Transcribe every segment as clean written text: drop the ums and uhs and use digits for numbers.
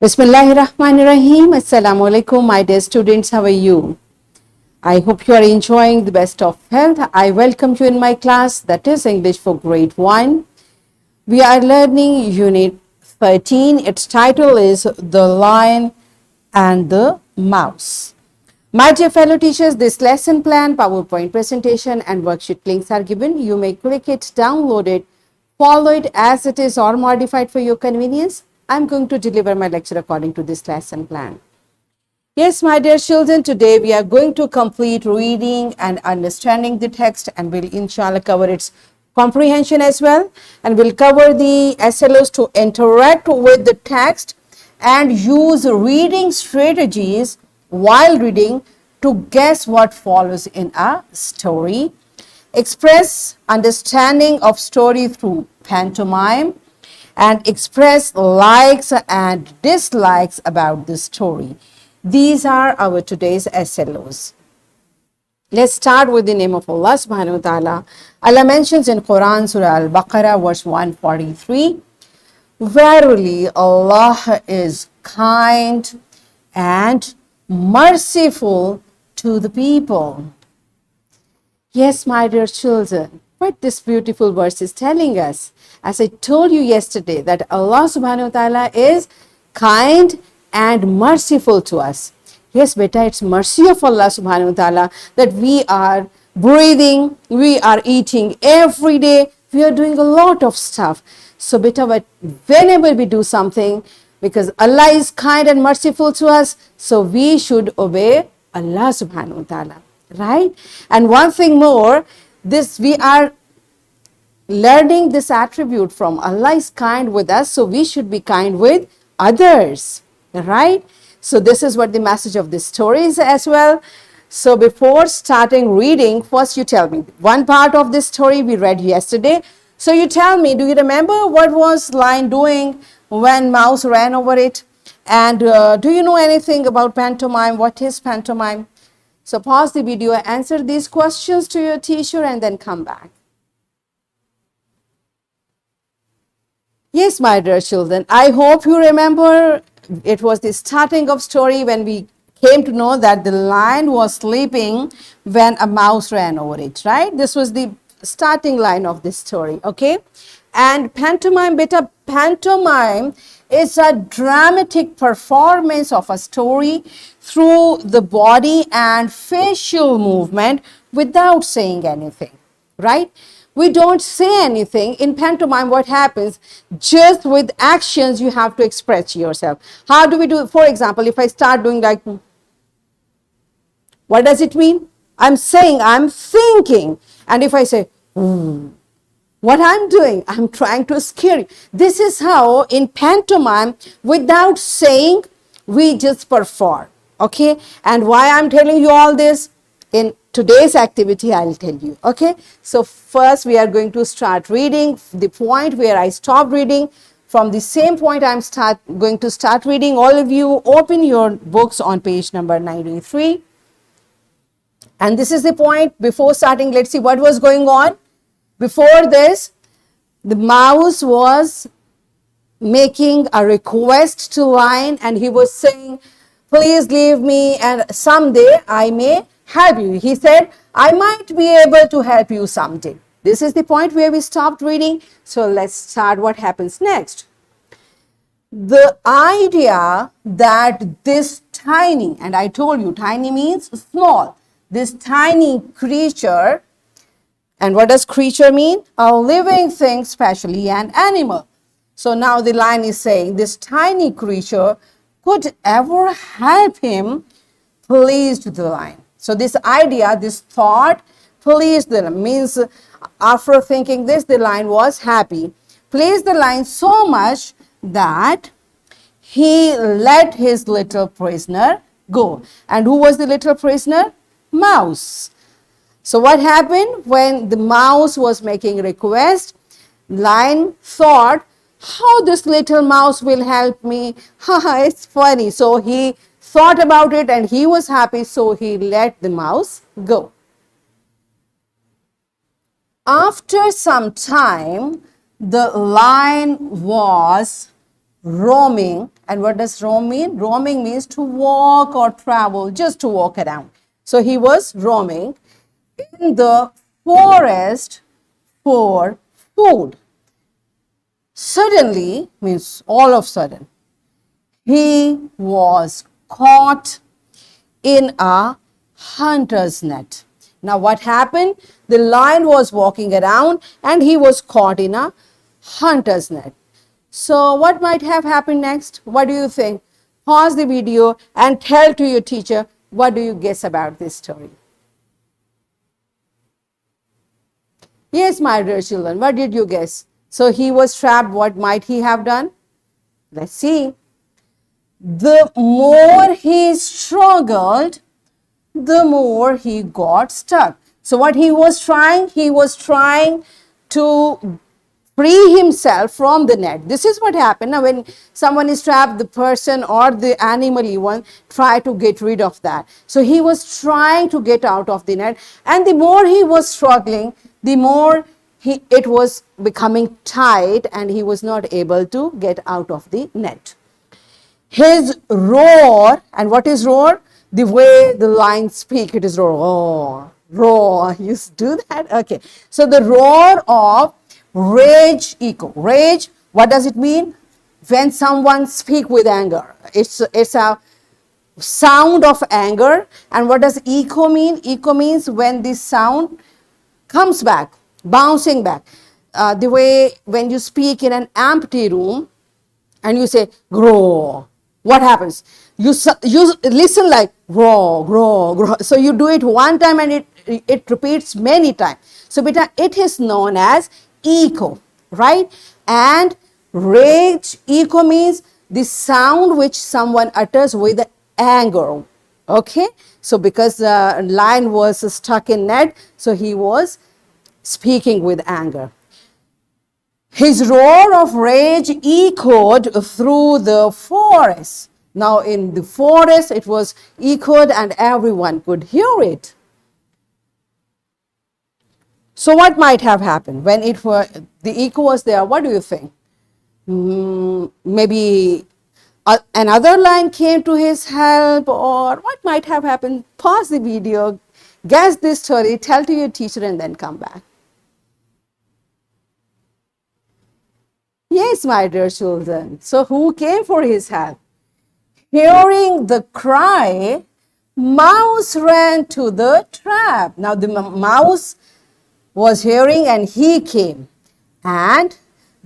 Bismillahirrahmanirrahim. Assalamu alaikum, my dear students. How are you? I hope you are enjoying the best of health. I welcome you in my class, that is English for grade 1. We are learning unit 13. Its title is The Lion and the Mouse. My dear fellow teachers, this lesson plan, PowerPoint presentation and worksheet links are given. You may click it, download it, follow it as it is or modified for your convenience. I'm going to deliver my lecture according to this lesson plan. Yes, my dear children, today we are going to complete reading and understanding the text, and we'll inshallah cover its comprehension as well. And we'll cover the SLOs to interact with the text and use reading strategies while reading to guess what follows in a story. Express understanding of story through pantomime, and express likes and dislikes about the story. These are our today's SLOs. Let's start with the name of Allah subhanahu wa ta'ala. Allah mentions in Quran, Surah Al-Baqarah, verse 143, Verily Allah is kind and merciful to the people. Yes, my dear children, what this beautiful verse is telling us. As I told you yesterday, that Allah subhanahu wa ta'ala is kind and merciful to us. Yes, beta, it's mercy of Allah subhanahu wa ta'ala that we are breathing, we are eating every day, we are doing a lot of stuff. So beta, whenever we do something, because Allah is kind and merciful to us, so we should obey Allah subhanahu wa ta'ala, right? And one thing more, we are learning this attribute from Allah is kind with us, so we should be kind with others, right? So this is what the message of this story is as well. So before starting reading, first you tell me, one part of this story we read yesterday. So you tell me, do you remember what was lion doing when mouse ran over it? And do you know anything about pantomime? What is pantomime? So pause the video, answer these questions to your teacher and then come back. Yes, my dear children, I hope you remember it was the starting of story when we came to know that the lion was sleeping when a mouse ran over it, right? This was the starting line of this story, okay? And pantomime, beta, pantomime is a dramatic performance of a story through the body and facial movement without saying anything, right? We don't say anything. In pantomime, what happens? Just with actions, you have to express yourself. How do we do it? For example, if I start doing like, what does it mean? I'm saying, I'm thinking. And if I say, what I'm doing, I'm trying to scare you. This is how in pantomime, without saying, we just perform. Okay? And why I'm telling you all this? In today's activity, I'll tell you. Okay? So first we are going to start reading. The point where I stopped reading, from the same point I'm going to start reading. All of you open your books on page number 93. And this is the point. Before starting, let's see what was going on. Before this, the mouse was making a request to lion and he was saying, please leave me and someday I may help you. He said, I might be able to help you someday. This is the point where we stopped reading. So let's start what happens next. The idea that this tiny, and I told you tiny means small, this tiny creature, and what does creature mean? A living thing, especially an animal. So now the lion is saying this tiny creature could ever help him, pleased the lion. So this idea, this thought, pleased the lion. Means after thinking this, the lion was happy. Pleased the lion so much that he let his little prisoner go. And who was the little prisoner? Mouse. So what happened when the mouse was making a request? Lion thought, how this little mouse will help me? Haha, it's funny. So he thought about it and he was happy, so he let the mouse go. After some time, the lion was roaming. And what does roam mean? Roaming means to walk or travel, just to walk around. So he was roaming in the forest for food. Suddenly means all of a sudden, he was caught in a hunter's net. Now what happened? The lion was walking around and he was caught in a hunter's net. So what might have happened next? What do you think? Pause the video and tell to your teacher, what do you guess about this story? Yes, my dear children, what did you guess? So he was trapped. What might he have done? Let's see. The more he struggled, the more he got stuck. So what he was trying to free himself from the net. This is what happened. Now when someone is trapped, the person or the animal even try to get rid of that. So he was trying to get out of the net, and the more he was struggling, the more it was becoming tight and he was not able to get out of the net. His roar, and what is roar? The way the lions speak, it is roar, roar. You do that? Okay. So the roar of rage echo. Rage, what does it mean? When someone speak with anger. It's a sound of anger. And what does echo mean? Echo means when this sound comes back, bouncing back. The way when you speak in an empty room and you say, grow, what happens? You listen like, grow, grow, grow. So you do it one time and it repeats many times. So beta, it is known as echo, right? And rage, echo means the sound which someone utters with anger. Okay? So because the lion was stuck in net, so he was speaking with anger. His roar of rage echoed through the forest. Now in the forest it was echoed and everyone could hear it. So what might have happened when the echo was there? What do you think? Maybe another lion came to his help, or what might have happened? Pause the video, guess this story, tell to your teacher and then come back. Yes, my dear children. So who came for his help? Hearing the cry, mouse ran to the trap. Now the mouse was hearing and he came and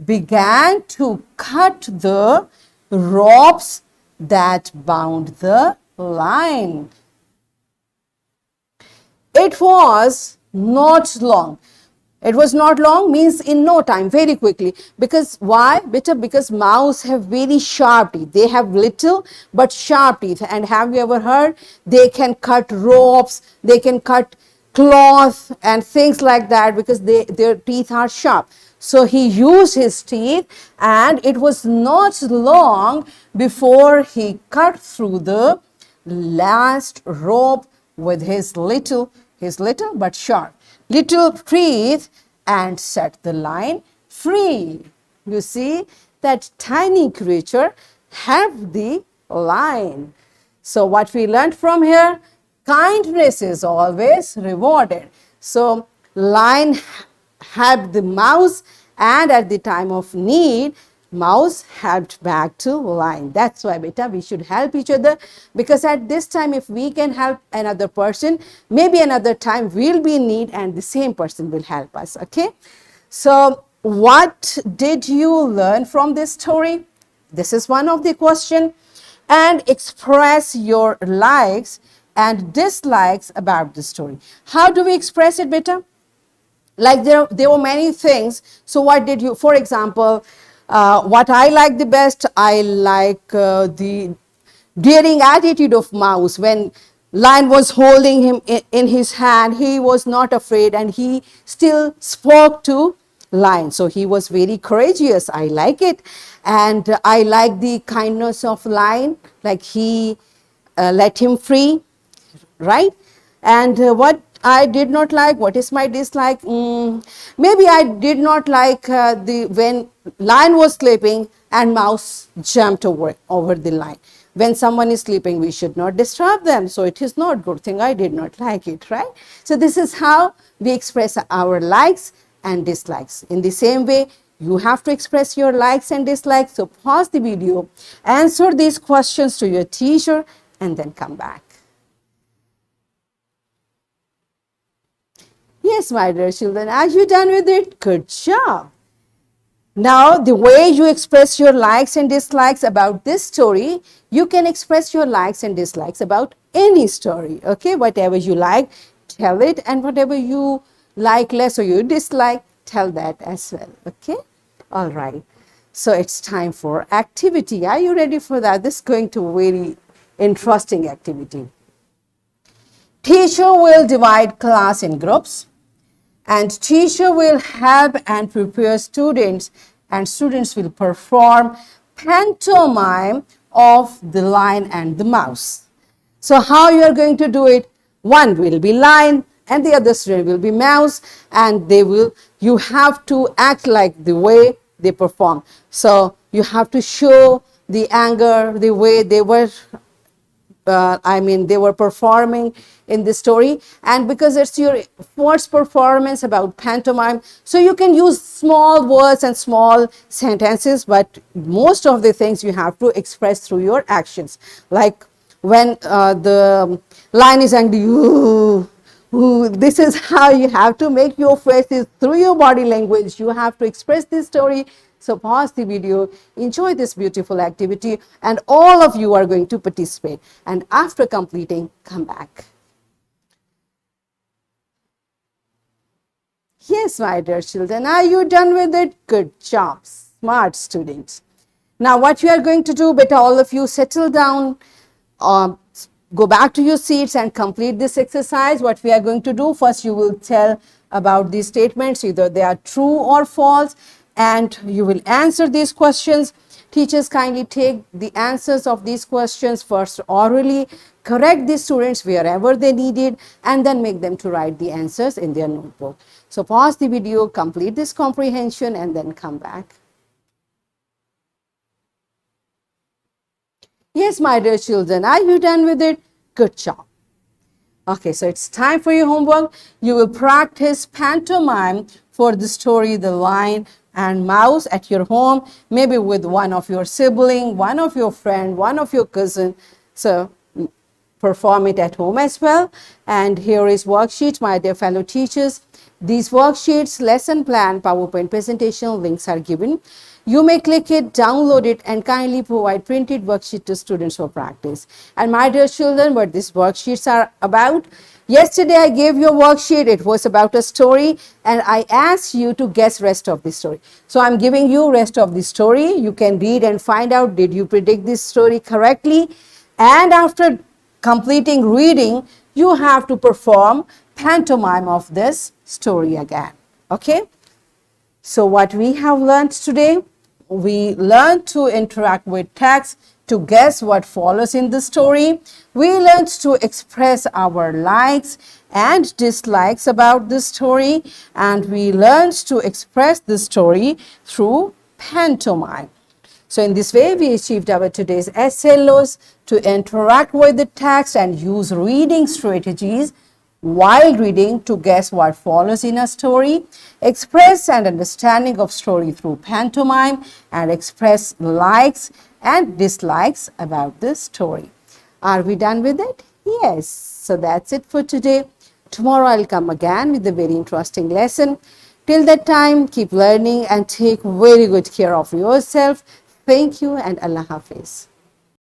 began to cut the ropes that bound the lion. It was not long. It was not long means in no time, very quickly. Because why? Because mouse have very sharp teeth. They have little but sharp teeth. And have you ever heard? They can cut ropes, they can cut cloth and things like that because their teeth are sharp. So he used his teeth and it was not long before he cut through the last rope with his little but sharp little teeth and set the lion free. You see, that tiny creature helped the lion. So what we learned from here, kindness is always rewarded. So lion helped the mouse, and at the time of need, mouse helped back to lion. That's why beta, we should help each other, because at this time if we can help another person, maybe another time we'll be in need and the same person will help us. Okay, so what did you learn from this story? This is one of the question. And express your likes and dislikes about the story. How do we express it, beta? Like there were many things. So what did you, for example, what I like the best, I like the daring attitude of mouse. When lion was holding him in his hand, he was not afraid and he still spoke to lion. So he was very courageous. I like it. And I like the kindness of lion, like he let him free, right? And what I did not like? What is my dislike? Maybe I did not like when lion was sleeping and mouse jumped over the line. When someone is sleeping, we should not disturb them. So it is not good thing. I did not like it, right? So this is how we express our likes and dislikes. In the same way, you have to express your likes and dislikes. So pause the video, answer these questions to your teacher, and then come back. Yes, my dear children, are you done with it? Good job. Now, the way you express your likes and dislikes about this story, you can express your likes and dislikes about any story. Okay, whatever you like, tell it, and whatever you like less or you dislike, tell that as well. Okay, all right. So it's time for activity. Are you ready for that? This is going to be a very interesting activity. Teacher will divide class in groups, and teacher will help and prepare students, and students will perform pantomime of the lion and the mouse. So how you are going to do it? One will be lion and the other student will be mouse, and you have to act like the way they perform. So you have to show the anger, the way they were they were performing in the story. And because it's your first performance about pantomime, so you can use small words and small sentences, but most of the things you have to express through your actions. Like when the lion is angry, ooh, ooh, this is how you have to make your faces through your body language. You have to express this story. So pause the video, enjoy this beautiful activity, and all of you are going to participate. And after completing, come back. Yes, my dear children, are you done with it? Good job, smart students. Now what you are going to do, beta, all of you settle down, go back to your seats and complete this exercise. What we are going to do, first you will tell about these statements, either they are true or false, and you will answer these questions. Teachers kindly take the answers of these questions first orally, correct the students wherever they need it, and then make them to write the answers in their notebook. So pause the video, complete this comprehension, and then come back. Yes, my dear children, are you done with it? Good job. Okay, so it's time for your homework. You will practice pantomime for the story The Lion and Mouse at your home, maybe with one of your sibling, one of your friend, one of your cousin. So perform it at home as well. And here is worksheet, my dear fellow teachers. These worksheets, lesson plan, PowerPoint presentation links are given. You may click it, download it, and kindly provide printed worksheet to students for practice. And my dear children, what these worksheets are about? Yesterday I gave you a worksheet. It was about a story, and I asked you to guess rest of the story. So I'm giving you rest of the story. You can read and find out, did you predict this story correctly? And after completing reading, you have to perform pantomime of this story again. Okay? So what we have learned today, we learned to interact with text, to guess what follows in the story. We learned to express our likes and dislikes about the story, and we learned to express the story through pantomime. So in this way, we achieved our today's SLOs to interact with the text and use reading strategies while reading to guess what follows in a story, express an understanding of story through pantomime, and express likes and dislikes about the story. Are we done with it? Yes. So that's it for today. Tomorrow I'll come again with a very interesting lesson. Till that time, keep learning and take very good care of yourself. Thank you and Allah Hafiz.